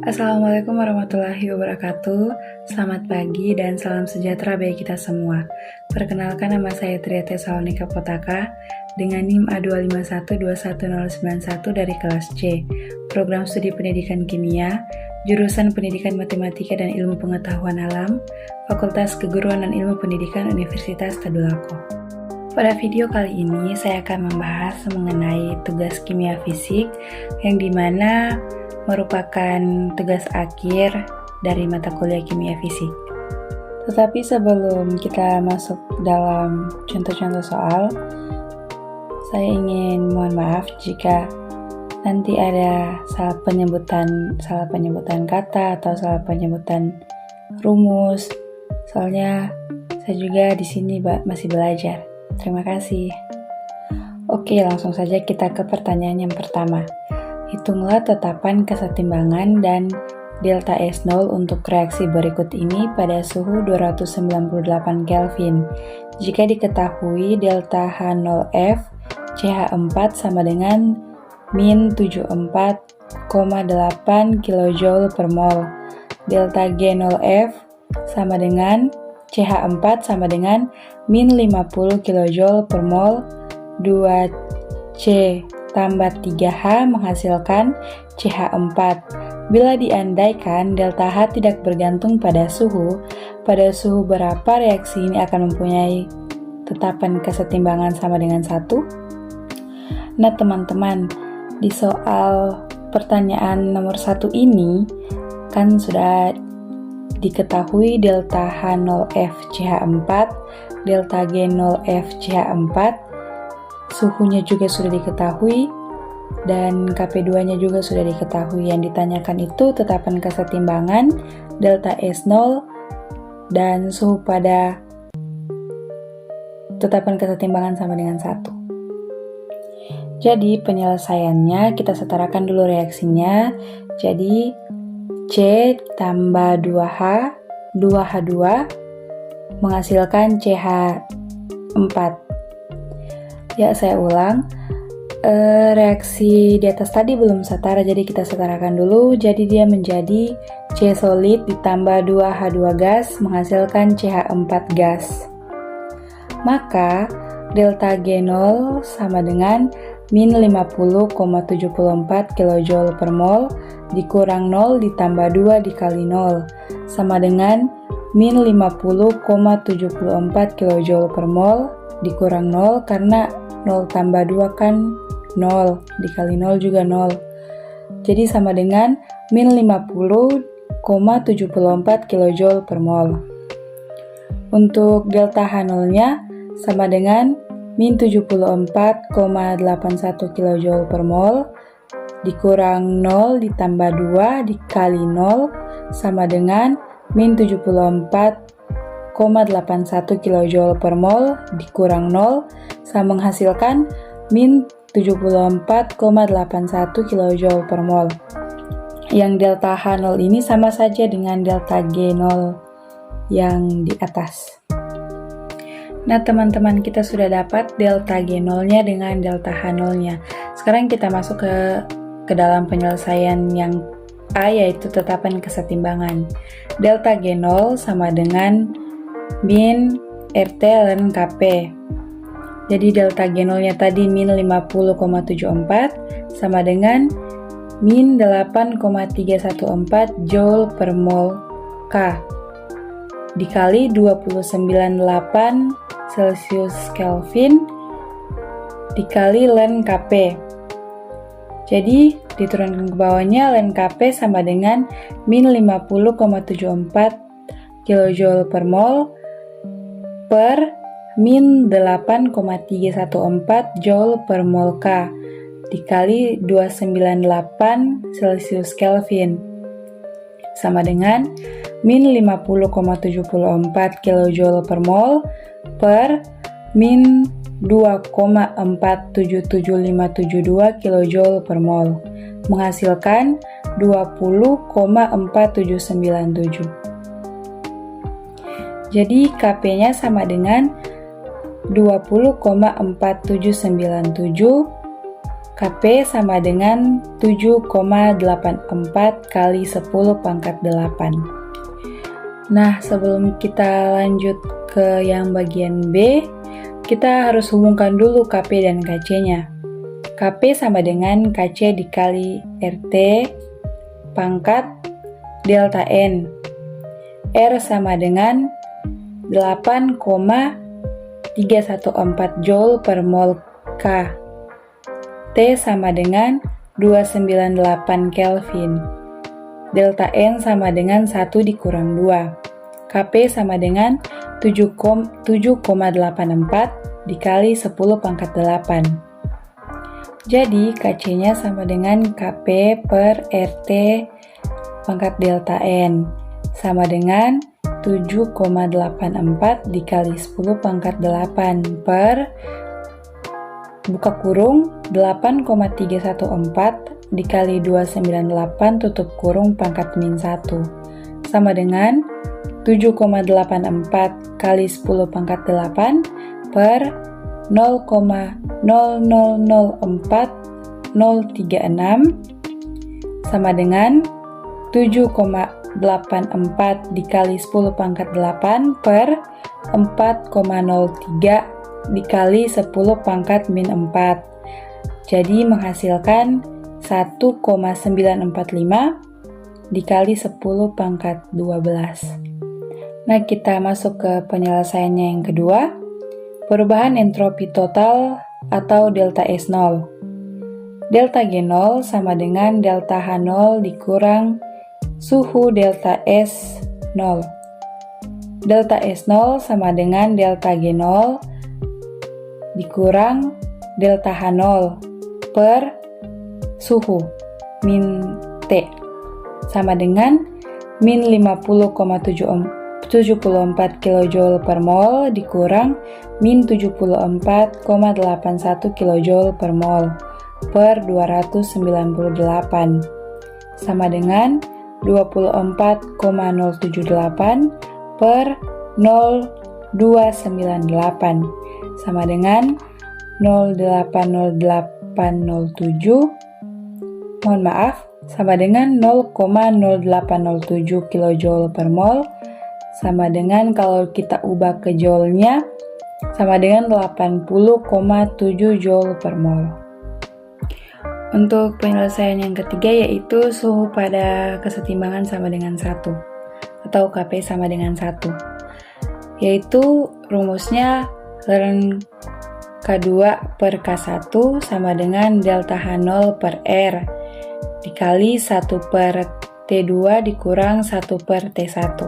Assalamualaikum warahmatullahi wabarakatuh. Selamat pagi dan salam sejahtera bagi kita semua. Perkenalkan, nama saya Triate Salonika Potaka dengan NIM A251-21091 dari kelas C, Program Studi Pendidikan Kimia, Jurusan Pendidikan Matematika dan Ilmu Pengetahuan Alam, Fakultas Keguruan dan Ilmu Pendidikan Universitas Tadulako. Pada video kali ini saya akan membahas mengenai tugas kimia fisik yang dimana merupakan tugas akhir dari mata kuliah kimia fisik. Tetapi sebelum kita masuk dalam contoh-contoh soal, saya ingin mohon maaf jika nanti ada salah penyebutan kata atau salah penyebutan rumus. Soalnya saya juga di sini masih belajar. Terima kasih. Oke, langsung saja kita ke pertanyaan yang pertama. Hitunglah tetapan kesetimbangan dan delta S0 untuk reaksi berikut ini pada suhu 298 Kelvin. Jika diketahui delta H0F CH4 sama dengan min 74,8 kJ per mol. Delta G0F sama dengan CH4 sama dengan min 50 kJ per mol. 2C tambah 3H menghasilkan CH4. Bila diandaikan delta H tidak bergantung pada suhu berapa reaksi ini akan mempunyai tetapan kesetimbangan sama dengan 1? Nah teman-teman, di soal pertanyaan nomor 1 ini kan sudah diketahui delta H0F CH4, delta G0F CH4, suhunya juga sudah diketahui, dan KP2-nya juga sudah diketahui. Yang ditanyakan itu tetapan kesetimbangan, delta S0, dan suhu pada tetapan kesetimbangan sama dengan 1. Jadi penyelesaiannya kita setarakan dulu reaksinya. Jadi C tambah 2H, 2H2 menghasilkan CH4. Ya, saya ulang. Reaksi di atas tadi belum setara, jadi kita setarakan dulu. Jadi dia menjadi C solid ditambah 2H2 gas menghasilkan CH4 gas. Maka delta G0 sama dengan min 50,74 kJ per mol dikurang 0 ditambah 2 dikali 0 sama dengan min 50,74 kJ per mol dikurang 0, karena 0 tambah 2 kan 0, dikali 0 juga 0. Jadi sama dengan min 50,74 kJ per mol. Untuk delta H0 nya sama dengan min 74,81 kJ per mol dikurang 0 ditambah 2 dikali 0 sama dengan min 74,81 kJ per mol dikurang 0 sama menghasilkan min 74,81 kJ per mol. Yang delta H0 ini sama saja dengan delta G0 yang di atas. Nah teman-teman, kita sudah dapat delta G0 nya dengan delta H0 nya. Sekarang kita masuk ke dalam penyelesaian yang A, yaitu tetapan kesetimbangan. Delta G0 sama dengan min RT ln KP. Jadi delta G0 nya tadi min 50,74 sama dengan min 8,314 Joule per mol K dikali 298 Celsius Kelvin dikali ln KP. Jadi diturunkan ke bawahnya, ln KP sama dengan min 50,74 kJ per mol per min 8,314 Joule per mol K dikali 298 Celsius Kelvin sama dengan min 50,74 kJ per mol per min 2,477572 kJ per mol menghasilkan 20,4797. Jadi KP-nya sama dengan 20,4797 Kp sama dengan 7,84 kali 10 pangkat 8. Nah, sebelum kita lanjut ke yang bagian B, kita harus hubungkan dulu Kp dan Kc-nya. Kp sama dengan Kc dikali RT pangkat delta N. R sama dengan 8,314 Joule per mol K. T sama dengan 298 Kelvin. Delta N sama dengan 1 dikurang 2. Kp sama dengan 7,84 dikali 10 pangkat 8. Jadi Kc-nya sama dengan Kp per RT pangkat delta N sama dengan 7,84 dikali 10 pangkat 8 per buka kurung 8,314 dikali 298 tutup kurung pangkat min 1 sama dengan 7,84 kali 10 pangkat 8 per 0,0004036 sama dengan 7,84 dikali 10 pangkat 8 per 4,03 dikali 10 pangkat min 4. Jadi menghasilkan 1,945 dikali 10 pangkat 12. Nah, kita masuk ke penyelesaiannya yang kedua. Perubahan entropi total atau delta S0. Delta G0 sama dengan delta H0 dikurang suhu delta S0. Delta S0 sama dengan delta G0 dikurang delta H0 per suhu min T sama dengan min 50,74 kJ per mol dikurang min 74,81 kJ per mol per 298 sama dengan 24,078 per 0298 sama dengan 0,80807 sama dengan 0,0807 kJ per mol sama dengan kalau kita ubah ke joule-nya sama dengan 80,7 Joule per mol. Untuk penyelesaian yang ketiga yaitu suhu pada kesetimbangan sama dengan 1 atau Kp sama dengan 1. Yaitu rumusnya ln K2 per K1 sama dengan delta H0 per R dikali 1 per T2 dikurang 1 per T1.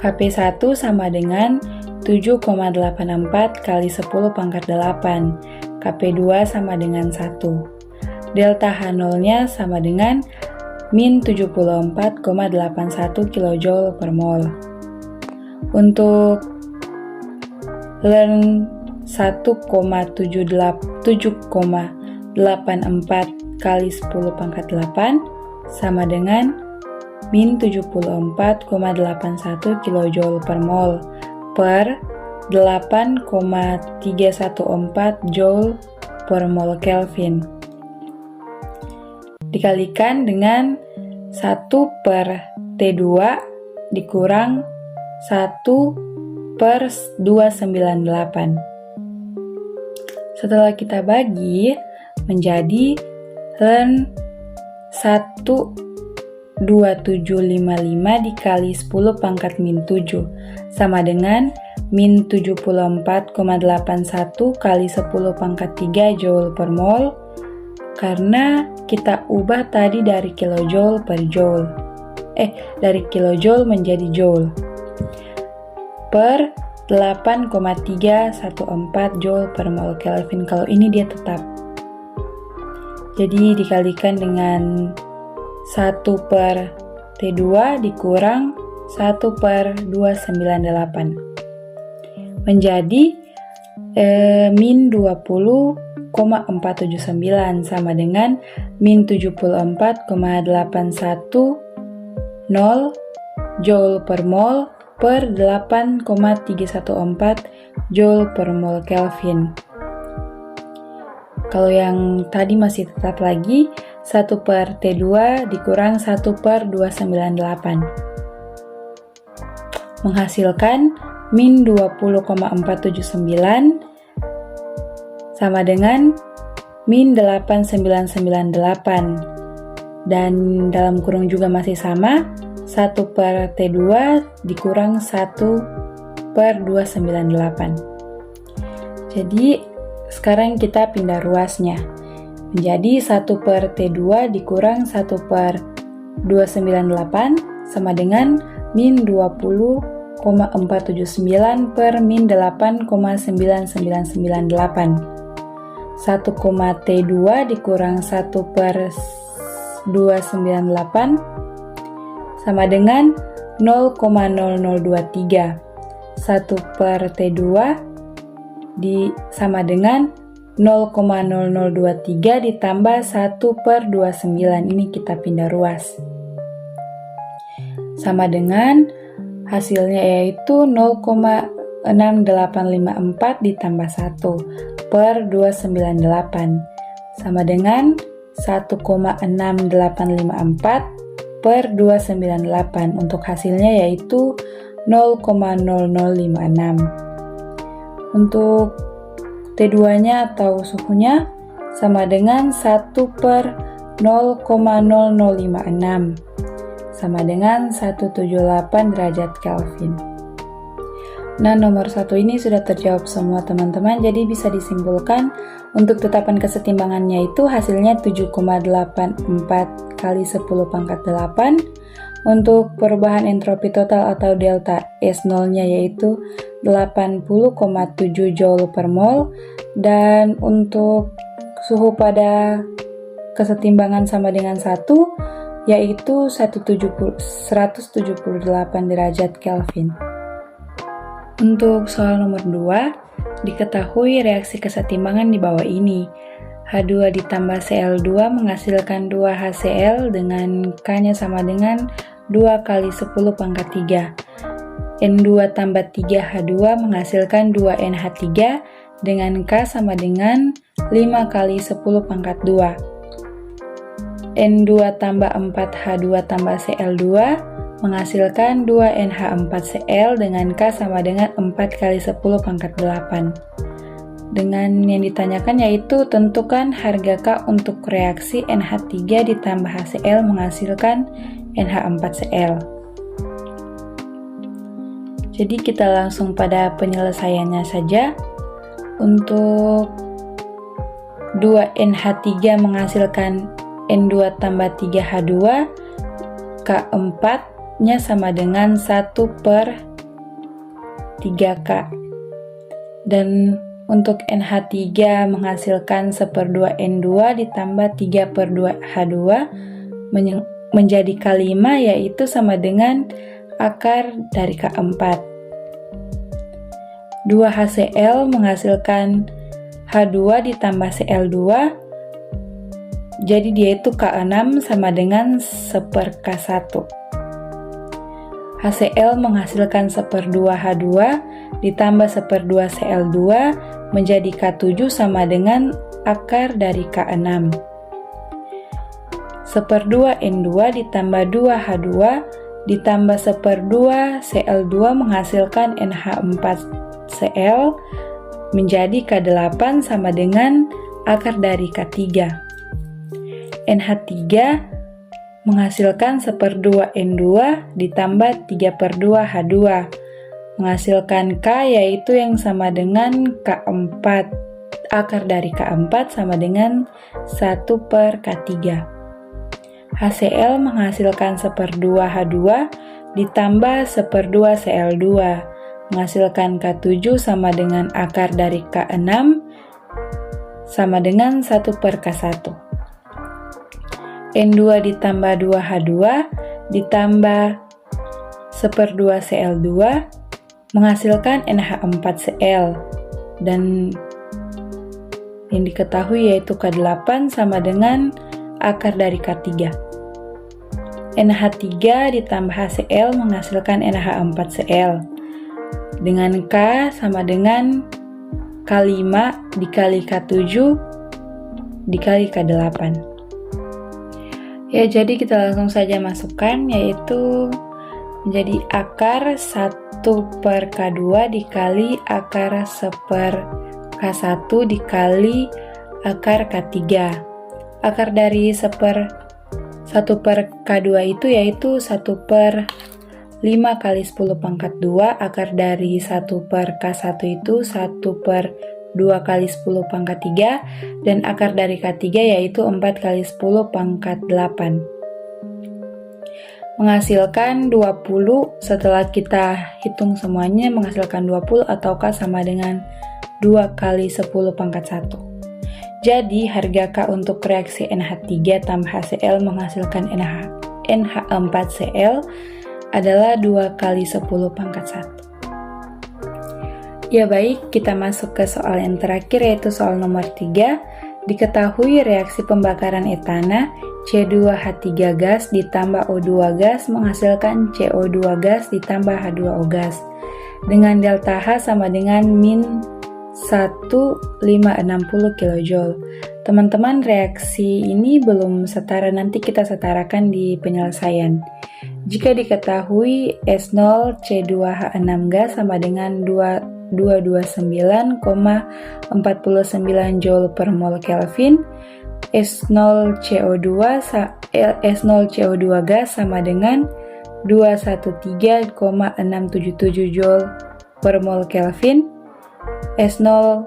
Kp1 sama dengan 7,84 kali 10 pangkat 8. Kp2 sama dengan 1. Delta H0-nya sama dengan min 74,81 kJ per mol. Untuk ln 7,84 kali 10 pangkat 8 sama dengan min 74,81 kJ per mol per 8,314 Joule per mol Kelvin dikalikan dengan 1 per T2 dikurang 1 per 298. Setelah kita bagi menjadi ln 12755 dikali 10 pangkat min 7 sama dengan min 74,81 kali 10 pangkat 3 Joule per mol karena kita ubah tadi dari kilojoule per joule dari kilojoule menjadi joule per 8,314 Joule per mol Kelvin. Kalau ini dia tetap, jadi dikalikan dengan 1 per T2 dikurang 1 per 298 menjadi min 20,479 sama dengan min 74,810 Joule per mol per 8,314 Joule per mol Kelvin. Kalau yang tadi masih tetap lagi 1 per T2 dikurang 1 per 298. Menghasilkan min 20,479 sama dengan min 8998. Dan dalam kurung juga masih sama, 1 per T2 dikurang 1 per 298. Jadi sekarang kita pindah ruasnya. Menjadi 1 per T2 dikurang 1 per 298 sama dengan min 20,479 per min 8,9998. 1, T2 dikurang 1 per 298 sama dengan 0,0023. 1 per T2 sama dengan 0,0023 ditambah 1 per 29. Ini kita pindah ruas. Sama dengan hasilnya yaitu 0,6854 ditambah 1 per 298 sama dengan 1,6854 per 298. Untuk hasilnya yaitu 0,0056. Untuk T2-nya atau suhunya sama dengan 1 per 0,0056 sama dengan 178 derajat Kelvin. Nah, nomor 1 ini sudah terjawab semua teman-teman, jadi bisa disimpulkan untuk tetapan kesetimbangannya itu hasilnya 7,84 kali 10 pangkat 8. Untuk perubahan entropi total atau delta S0-nya yaitu 80,7 Joule per mol. Dan untuk suhu pada kesetimbangan sama dengan 1 yaitu 178 derajat Kelvin. Untuk soal nomor 2, diketahui reaksi kesetimbangan di bawah ini. H2 ditambah Cl2 menghasilkan 2 HCl dengan K-nya sama dengan 2 kali 10 pangkat 3. N2 tambah 3 H2 menghasilkan 2 NH3 dengan K sama dengan 5 kali 10 pangkat 2. N2 tambah 4 H2 tambah Cl2 menghasilkan 2 NH4Cl dengan K sama dengan 4 kali 10 pangkat 8. Dengan yang ditanyakan yaitu tentukan harga K untuk reaksi NH3 ditambah HCl menghasilkan NH4Cl. Jadi kita langsung pada penyelesaiannya saja. Untuk 2 NH3 menghasilkan N2 tambah 3 H2, K4 nya sama dengan 1 per 3K. Dan untuk NH3 menghasilkan 1/2 N2 ditambah 3 per 2 H2 menjadi K5 yaitu sama dengan akar dari K4. 2 HCl menghasilkan H2 ditambah Cl2, jadi dia itu K6 sama dengan 1/K1. HCl menghasilkan 1/2 H2 ditambah 1/2 Cl2 menjadi K7 sama dengan akar dari K6. 1/2 N2 ditambah 2 H2 ditambah 1/2 Cl2 menghasilkan NH4Cl menjadi K8 sama dengan akar dari K3. NH3 menghasilkan 1/2 N2 ditambah 3/2 H2 menghasilkan K yaitu yang sama dengan K4. Akar dari K4 sama dengan 1 per K3. HCl menghasilkan 1/2 H2 ditambah 1/2 Cl2 menghasilkan K7 sama dengan akar dari K6 sama dengan 1 per K1. N2 ditambah 2 H2 ditambah 1/2 Cl2 menghasilkan NH4Cl dan yang diketahui yaitu K8 sama dengan akar dari K3. NH3 ditambah HCl menghasilkan NH4Cl dengan K sama dengan K5 dikali K7 dikali K8. Ya, jadi kita langsung saja masukkan, yaitu menjadi akar 1/K2 dikali akar 1/K1 dikali akar K3. Akar dari 1/K2 itu yaitu 1/5 kali 10 pangkat 2. Akar dari 1/K1 itu 1/2 kali 10 pangkat 3. Dan akar dari K3 yaitu 4 kali 10 pangkat 8. Menghasilkan 20. Setelah kita hitung semuanya, menghasilkan 20 ataukah sama dengan 2 kali 10 pangkat 1. Jadi harga K untuk reaksi NH3 tambah HCl menghasilkan NH4Cl adalah 2 kali 10 pangkat 1. Ya baik, kita masuk ke soal yang terakhir, yaitu soal nomor 3. Diketahui reaksi pembakaran etana C2H3 gas ditambah O2 gas menghasilkan CO2 gas ditambah H2O gas dengan delta H sama dengan min 1560 kJ. Teman-teman, reaksi ini belum setara, nanti kita setarakan di penyelesaian. Jika diketahui S0 C2H6 gas sama dengan 229,49 Joule per mol Kelvin, S0 CO2 gas sama dengan 213,677 Joule per mol Kelvin, S0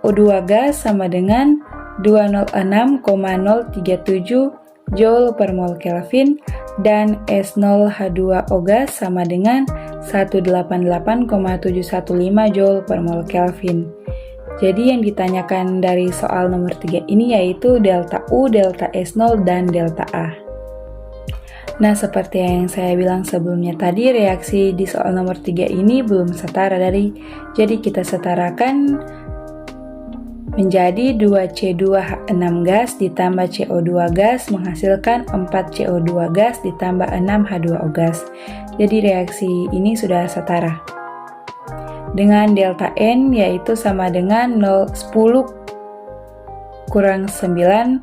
O2 gas sama dengan 206,037 Joule per mol Kelvin, dan S0 H2O gas sama dengan 188,715 Joule per mol Kelvin. Jadi yang ditanyakan dari soal nomor 3 ini yaitu delta U, delta S0, dan delta A. Nah, seperti yang saya bilang sebelumnya tadi, reaksi di soal nomor 3 ini belum setara, jadi kita setarakan menjadi 2C2H6 gas ditambah CO2 gas menghasilkan 4CO2 gas ditambah 6 H2O gas. Jadi reaksi ini sudah setara. Dengan delta N yaitu sama dengan 10 kurang 9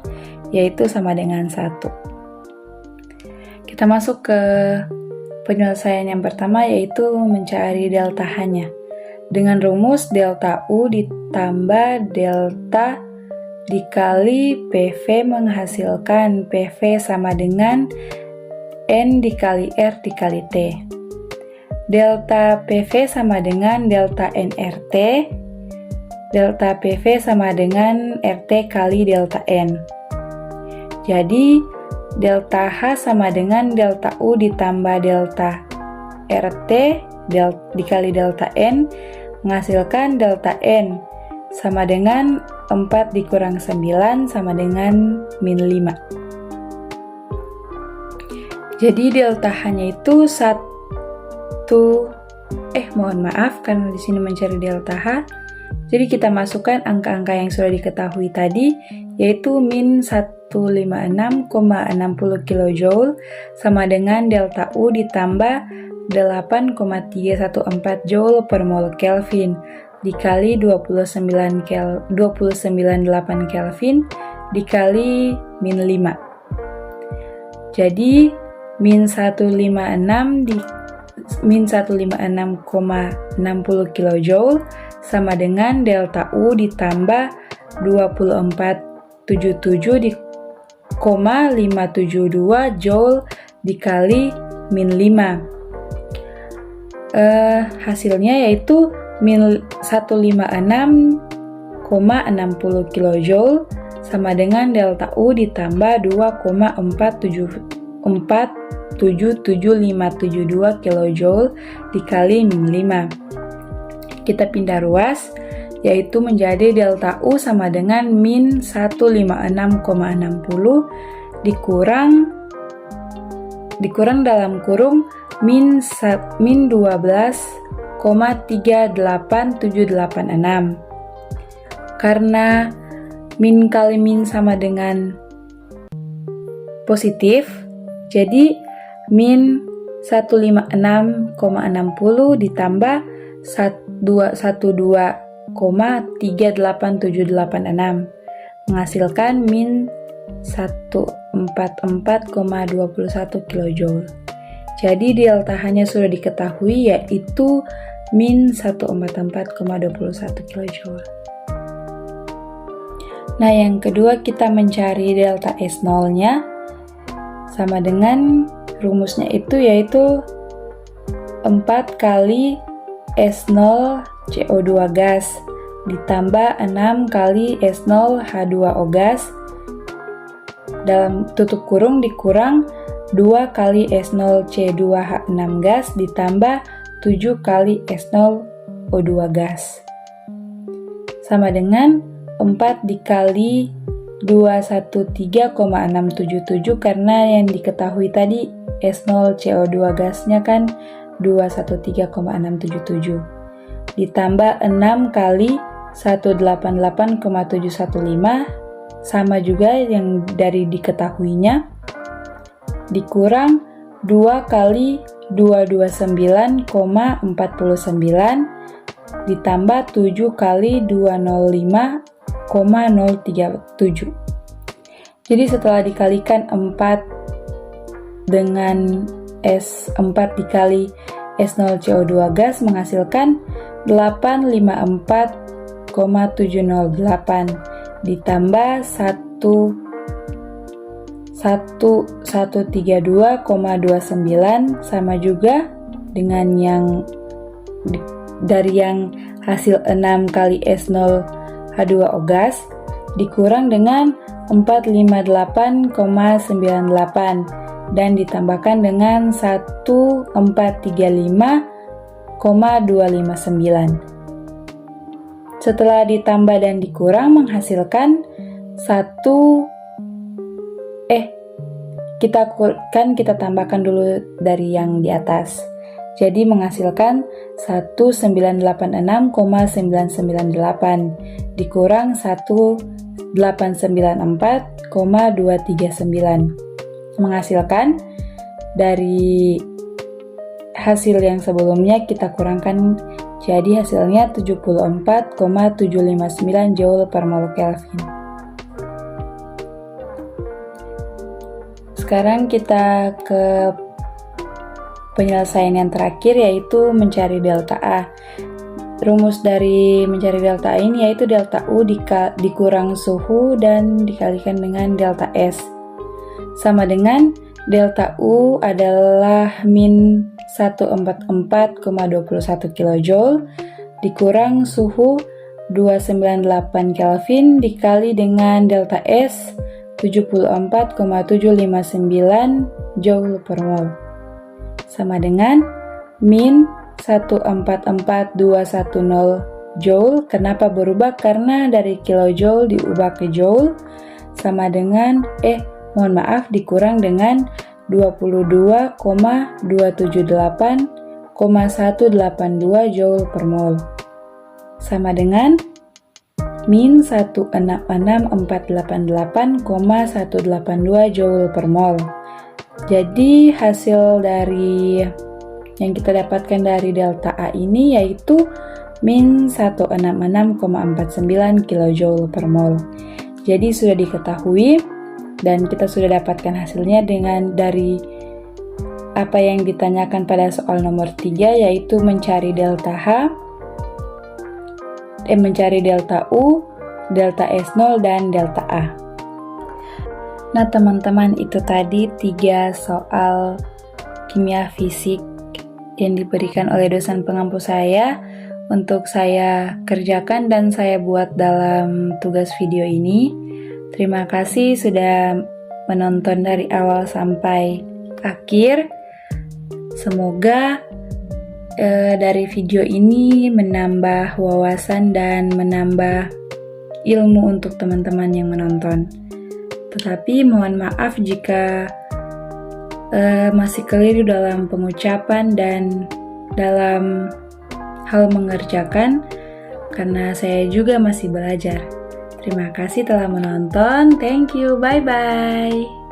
yaitu sama dengan 1. Kita masuk ke penyelesaian yang pertama, yaitu mencari delta H-nya. Dengan rumus delta U ditambah delta dikali PV menghasilkan PV sama dengan N dikali R dikali T. Delta PV sama dengan delta NRT. Delta PV sama dengan RT kali delta N. Jadi delta H sama dengan delta U ditambah delta RT dikali delta N menghasilkan delta N sama dengan 4 dikurang 9 sama dengan min 5. Jadi delta H-nya itu karena di sini mencari delta H. Jadi kita masukkan angka-angka yang sudah diketahui tadi, yaitu min 156,60 kJ sama dengan delta U ditambah 8,314 Joule per mol Kelvin dikali 29,8 Kelvin dikali min 5. Jadi min 156,60 kJ sama dengan delta U ditambah 2477,572 Joule dikali min 5. Hasilnya yaitu min 156,60 kJ sama dengan delta U ditambah 2,477572 kJ dikali min 5. Kita pindah ruas, yaitu menjadi delta U sama dengan min 156,60 dikurang dalam kurung min 12,38786. Karena min kali min sama dengan positif, jadi min 156,60 ditambah 12,38786 menghasilkan min 144,21 kJ. Jadi delta H-nya sudah diketahui, yaitu min 144,21 kJ. Nah, yang kedua kita mencari delta S0-nya, sama dengan rumusnya itu, yaitu 4 kali S0 CO2 gas ditambah 6 kali S0 H2O gas dalam tutup kurung dikurang 2 kali S0 C2H6 gas ditambah 7 kali S0 O2 gas, sama dengan 4 dikali 213,677, karena yang diketahui tadi S0 CO2 gasnya kan 213,677, ditambah 6 kali 188,715, sama juga yang dari diketahuinya, dikurang 2 kali 229,49 ditambah 7 kali 205,037. Jadi setelah dikalikan 4 dengan S4 dikali S0 CO2 gas menghasilkan 854,708 ditambah 132,29 sama juga dengan yang dari yang hasil 6 kali S0 H2O gas dikurang dengan 458,98 dan ditambahkan dengan 1435,259. Setelah ditambah dan dikurang menghasilkan kita tambahkan dulu dari yang di atas. Jadi menghasilkan 1986,998 dikurang 1894,239. Menghasilkan dari hasil yang sebelumnya kita kurangkan, jadi hasilnya 74,759 Joule per mol Kelvin. Sekarang kita ke penyelesaian yang terakhir, yaitu mencari delta A. Rumus dari mencari delta A ini yaitu delta U dikurang suhu dan dikalikan dengan delta S, sama dengan delta U adalah min 144,21 kJ dikurang suhu 298 Kelvin dikali dengan delta S 74,759 Joule per mol, sama dengan min 144,210 Joule. Kenapa berubah? Karena dari kilojoule diubah ke joule, sama dengan dikurang dengan 22,278,182 Joule per mol, sama dengan min 166,488,182 Joule per mol. Jadi hasil dari yang kita dapatkan dari delta A ini yaitu min 166,49 kJ per mol. Jadi sudah diketahui dan kita sudah dapatkan hasilnya dengan dari apa yang ditanyakan pada soal nomor 3, yaitu mencari delta mencari delta U, delta S0 dan delta A. Nah teman-teman, itu tadi 3 soal kimia fisik yang diberikan oleh dosen pengampu saya untuk saya kerjakan dan saya buat dalam tugas video ini. Terima kasih sudah menonton dari awal sampai akhir. Semoga dari video ini menambah wawasan dan menambah ilmu untuk teman-teman yang menonton. Tetapi mohon maaf jika masih keliru dalam pengucapan dan dalam hal mengerjakan, karena saya juga masih belajar. Terima kasih telah menonton. Thank you. Bye-bye.